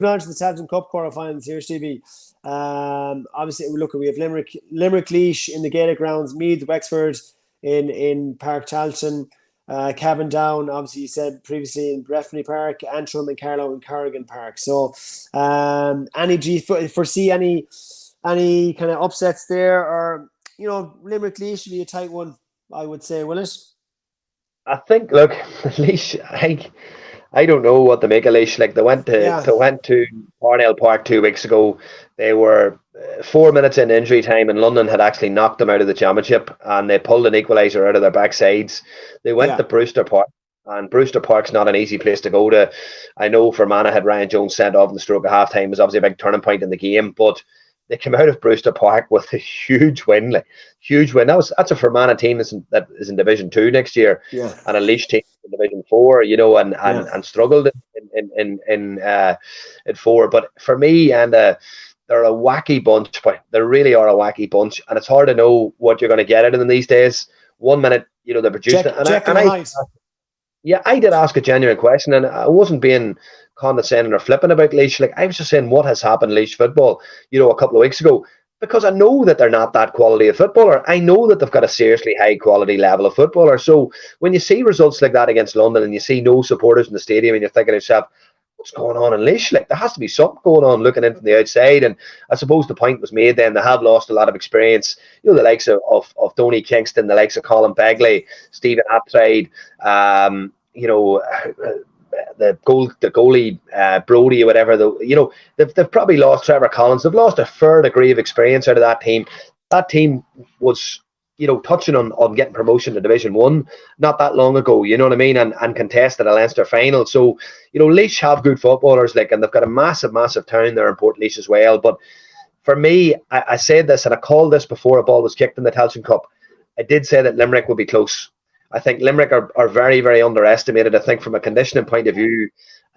on to the Tailteann Cup quarterfinals here, Stevie. Obviously, look, we have Limerick Laois in the Gaelic grounds, Meath, Wexford in Park Tailteann, Cavan Down, obviously you said previously in Breffni Park, Antrim and Carlow in Corrigan Park. So, do you foresee any kind of upsets there, or Limerick Laois should be a tight one, I would say, will it? I think, look, Laois, I don't know what to make of Laois. Like Yeah, they went to Parnell Park 2 weeks ago. They were 4 minutes in injury time, and London had actually knocked them out of the championship, and they pulled an equaliser out of their backsides. They went to yeah, Brewster Park, and Brewster Park's not an easy place to go to. I know Fermanagh had Ryan Jones sent off in the stroke of half time. It was obviously a big turning point in the game, but they came out of Brewster Park with a huge win, like huge win. That's a Fermanagh team that is in Division 2 next year, yeah, and a Laois team in Division 4, and yeah. struggled in 4. But for me, and they're a wacky bunch, but they really are a wacky bunch, and it's hard to know what you're going to get out of them these days. 1 minute, they're producing it, Jekyll and Hyde. yeah, I did ask a genuine question, and I wasn't being condescending or flippant about Laois. Like, I was just saying what has happened in Laois football, a couple of weeks ago, because I know that they're not that quality of footballer. I know that they've got a seriously high quality level of footballer. So when you see results like that against London, and you see no supporters in the stadium, and you're thinking to yourself, what's going on in Laois? Like, there has to be something going on looking in from the outside. And I suppose the point was made then. They have lost a lot of experience. The likes of Tony Kingston, the likes of Colin Begley, Stephen Aptride, the goalie Brody or whatever. They've probably lost Trevor Collins. They've lost a fair degree of experience out of that team. That team was touching on getting promotion to Division 1 not that long ago, you know what I mean, and contested a Leinster final. So, Laois have good footballers, and they've got a massive town there in Port Laois as well. But for me, I said this, and I called this before a ball was kicked in the Tailteann Cup. I did say that Limerick would be close. I think Limerick are very, very underestimated. I think from a conditioning point of view,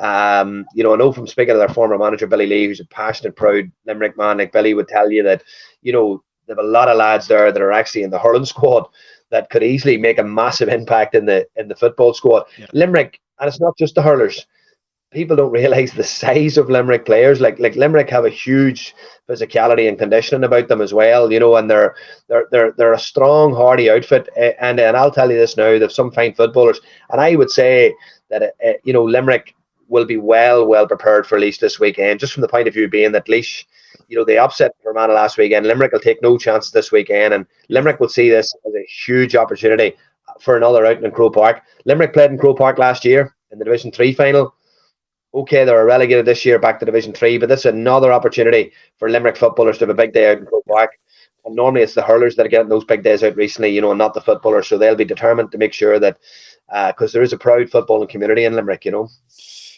I know from speaking to their former manager, Billy Lee, who's a passionate, proud Limerick man, like Billy would tell you that, they have a lot of lads there that are actually in the hurling squad that could easily make a massive impact in the football squad. Yeah. Limerick, and it's not just the hurlers. People don't realise the size of Limerick players. Like Limerick have a huge physicality and conditioning about them as well, and they're a strong, hardy outfit. And I'll tell you this now, they've some fine footballers, and I would say that Limerick will be well prepared for Laois this weekend, just from the point of view being that Laois, they upset Fermanagh last weekend. Limerick will take no chances this weekend, and Limerick will see this as a huge opportunity for another outing in Croke Park. Limerick played in Croke Park last year in the Division 3 final. Okay, they were relegated this year back to Division 3, but this is another opportunity for Limerick footballers to have a big day out in Croke Park. And normally it's the hurlers that are getting those big days out recently, and not the footballers. So they'll be determined to make sure that, because there is a proud footballing community in Limerick,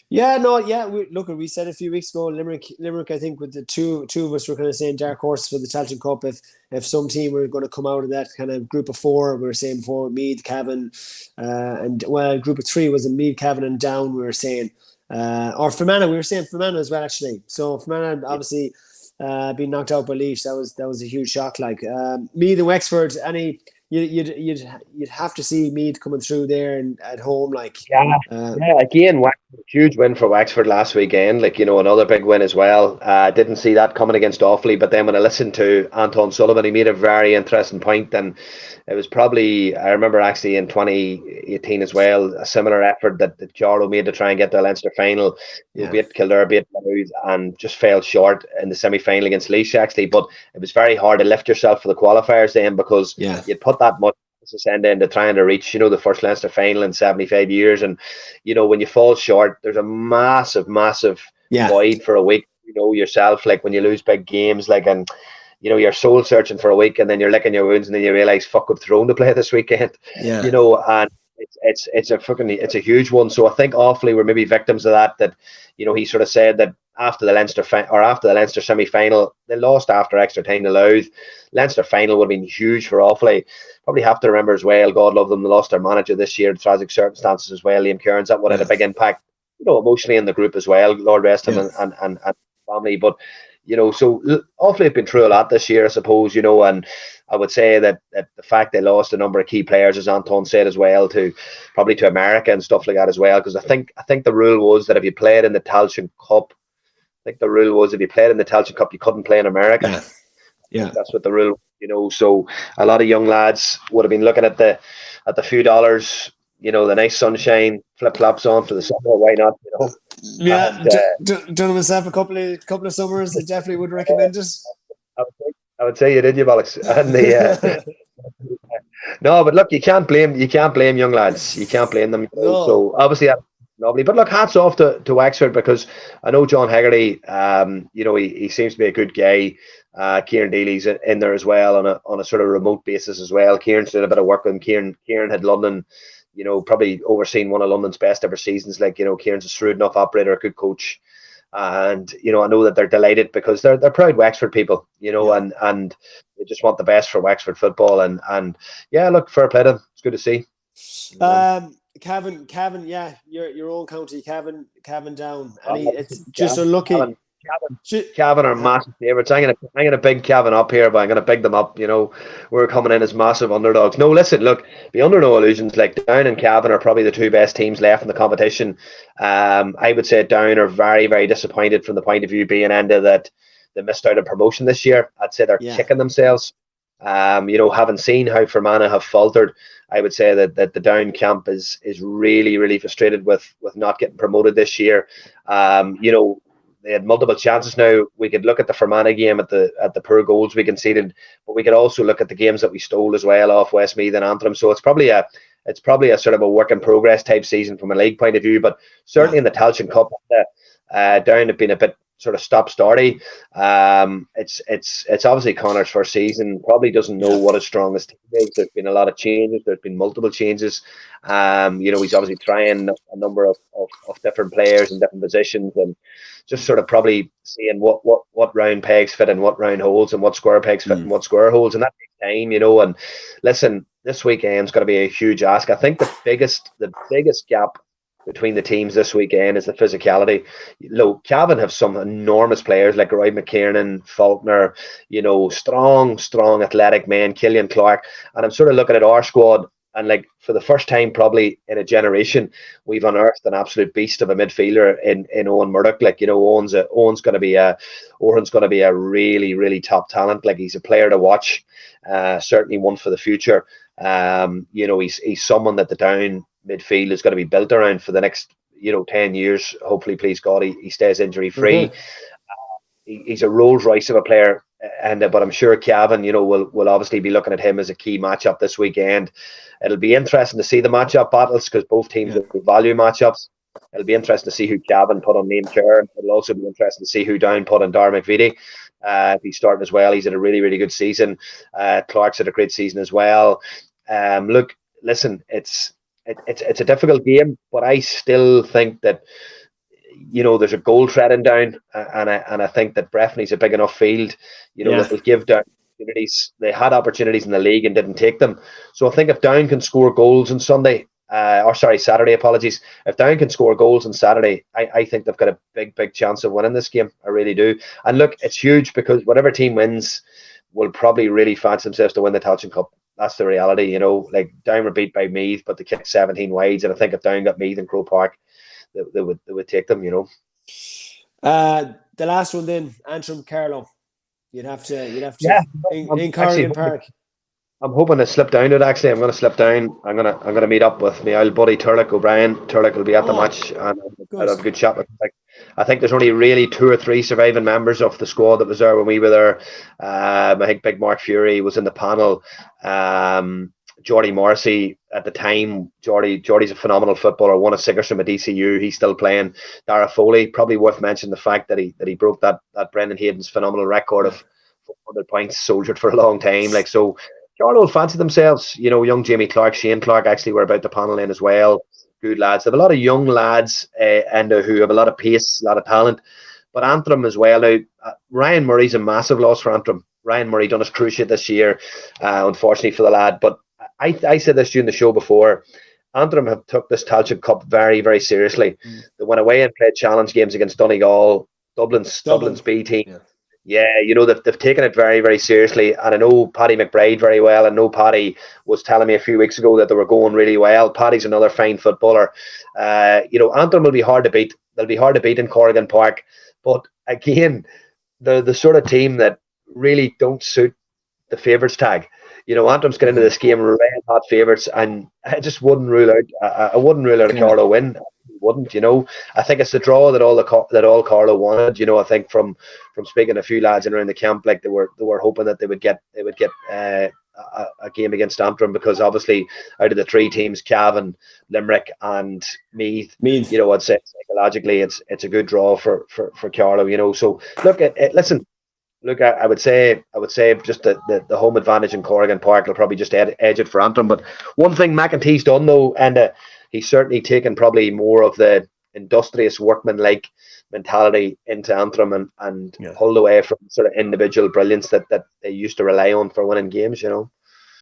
Yeah, no, yeah. We said a few weeks ago, Limerick. I think with the two of us were kind of saying dark horses for the Tailteann Cup. If some team were going to come out of that kind of group of 4, we were saying before, Meath, Cavan, group of 3 was a Meath, Cavan, and Down. We were saying, or Fermanagh. We were saying Fermanagh as well, actually. So Fermanagh obviously being knocked out by Laois. That was a huge shock. Like Meath and Wexford, you'd have to see Meath coming through there and at home, like again, huge win for Wexford last weekend, another big win as well. Didn't see that coming against Offaly, but then when I listened to Anton Sullivan, he made a very interesting point, and it was probably, I remember actually in 2018 as well, a similar effort that Jarrow made to try and get the Leinster final. Beat Kildare, beat Maynooth, and just fell short in the semi-final against Laois actually. But it was very hard to lift yourself for the qualifiers then, because you'd put that much send into trying to reach, the first Leinster final in 75 years, and when you fall short, there's a massive void for a week. Yourself, like when you lose big games, and you're soul searching for a week, and then you're licking your wounds, and then you realise, fuck, we've thrown to play this weekend. And it's a huge one. So I think Offaly were maybe victims of that. He sort of said that after the Leinster semi-final, they lost after extra time to Louth. Leinster final would have been huge for Offaly. Probably have to remember as well, God love them, they lost their manager this year, tragic circumstances as well, Liam Kearns. That would have had a big impact, emotionally in the group as well, Lord rest him, and family. But so Offaly have been through a lot this year, I suppose, and I would say that the fact they lost a number of key players, as Anton said as well, probably to America and stuff like that as well, because I think the rule was that if you played in the Tailteann Cup think the rule was if you played in the Tailteann Cup, you couldn't play in America. Yeah. Yeah. That's what the rule, so a lot of young lads would have been looking at the few dollars, the nice sunshine, flip flops on for the summer. Why not? Yeah, And done myself a couple of summers. I definitely would recommend it. I would say you did, you bollocks. And no, but look, you can't blame young lads. You can't blame them. No. So obviously that's lovely. But look, hats off to Wexford, because I know John Hegarty. He seems to be a good guy. Kieran Daly's in there as well on a sort of remote basis as well. Kieran's doing a bit of work with him. Kieran had London, probably overseen one of London's best ever seasons. Kieran's a shrewd enough operator, a good coach. And I know that they're delighted because they're proud Wexford people, and they just want the best for Wexford football. And yeah, look, fair play to them. It's good to see. Cavan, yeah, your own county, Cavan down, and it's just unlucky. Cavan are massive favourites. I'm gonna big Cavan up here, but I'm gonna big them up. We're coming in as massive underdogs. No, listen, look, be under no illusions. Like, Down and Cavan are probably the two best teams left in the competition. I would say Down are very, very disappointed from the point of view being Enda that they missed out on promotion this year. I'd say they're kicking themselves. Having seen how Fermanagh have faltered, I would say that the Down camp is really, really frustrated with not getting promoted this year. They had multiple chances. Now we could look at the Fermanagh game at the poor goals we conceded, but we could also look at the games that we stole as well off Westmeath and Antrim. So it's probably a sort of a work in progress type season from a league point of view. But certainly in the Tailteann Cup, Down have been a bit sort of stop-starty. It's obviously Connor's first season. Probably doesn't know what his strongest team is. There's been a lot of changes. There's been multiple changes. He's obviously trying a number of different players in different positions, and just sort of probably seeing what round pegs fit in what round holes, and what square pegs fit in what square holes, and that takes time, And listen, this weekend's going to be a huge ask. I think the biggest gap between the teams this weekend is the physicality. Cavan have some enormous players like Roy McKiernan, Faulkner, strong athletic men, Killian Clark, and I'm sort of looking at our squad. And for the first time probably in a generation, we've unearthed an absolute beast of a midfielder in Owen Murdoch. Owen's going to be a really, really top talent. He's a player to watch, certainly one for the future. He's someone that the Down midfield is going to be built around for the next 10 years. Hopefully, please God, he stays injury free. He's a Rolls Royce of a player. But I'm sure Cavan, will obviously be looking at him as a key matchup this weekend. It'll be interesting to see the matchup battles because both teams will value matchups. It'll be interesting to see who Cavan put on name chair. It'll also be interesting to see who Down put on Dar McVitie. If he's starting as well, he's had a really, really good season. Clark's had a great season as well. Look, listen, it's a difficult game, but I still think that there's a goal treading Down, and I think that Breffni's a big enough field, that will give Down opportunities. They had opportunities in the league and didn't take them. So I think if Down can score goals on Saturday, apologies. If Down can score goals on Saturday, I think they've got a big chance of winning this game. I really do. And look, it's huge because whatever team wins will probably really fancy themselves to win the Tailteann Cup. That's the reality, Down were beat by Meath, but they kicked 17 wides, and I think if Down got Meath in Croke Park, they would take them, The last one then, Antrim Carlow. You'd have to in Corrigan Park. I'm hoping to slip down to it. Actually, I'm going to slip down. I'm going to meet up with my old buddy Turlock O'Brien. Turlock will be at the match, and I'll have a good chat with him. I think there's only really 2 or 3 surviving members of the squad that was there when we were there. I think Big Mark Fury was in the panel. Jordy Morrissey at the time. Jordy's a phenomenal footballer. Won a Sigerson at DCU. He's still playing. Dara Foley, probably worth mentioning the fact that he broke that Brendan Hayden's phenomenal record of 400 points soldiered for a long time. So Carlow will fancy themselves. Young Jamie Clark, Shane Clark actually were about the panel in as well. Good lads. They have a lot of young lads and who have a lot of pace, a lot of talent. But Antrim as well. Now, Ryan Murray's a massive loss for Antrim. Ryan Murray done his cruciate this year, unfortunately for the lad. But I said this during the show before. Antrim have took this Tailteann Cup very, very seriously. They went away and played challenge games against Donegal, Dublin's B team. Yeah, they've taken it very, very seriously. And I know Paddy McBride very well. I know Paddy was telling me a few weeks ago that they were going really well. Paddy's another fine footballer. Antrim will be hard to beat. They'll be hard to beat in Corrigan Park. But again, the sort of team that really don't suit the favourites tag. Antrim's got into this game red hot favourites, and I just wouldn't rule out. I wouldn't rule out a Carlow win. Wouldn't. I think it's the draw that all Carlow wanted. I think from speaking to a few lads in around the camp, like they were hoping that they would get a game against Antrim, because obviously out of the three teams, Cavan, Limerick, and Meath, I'd say psychologically it's a good draw for Carlow. So look at it. Listen. Look, I would say just the home advantage in Corrigan Park will probably just edge it for Antrim. But one thing McEntee's done though, and he's certainly taken probably more of the industrious workman-like mentality into Antrim and pulled away from sort of individual brilliance that they used to rely on for winning games.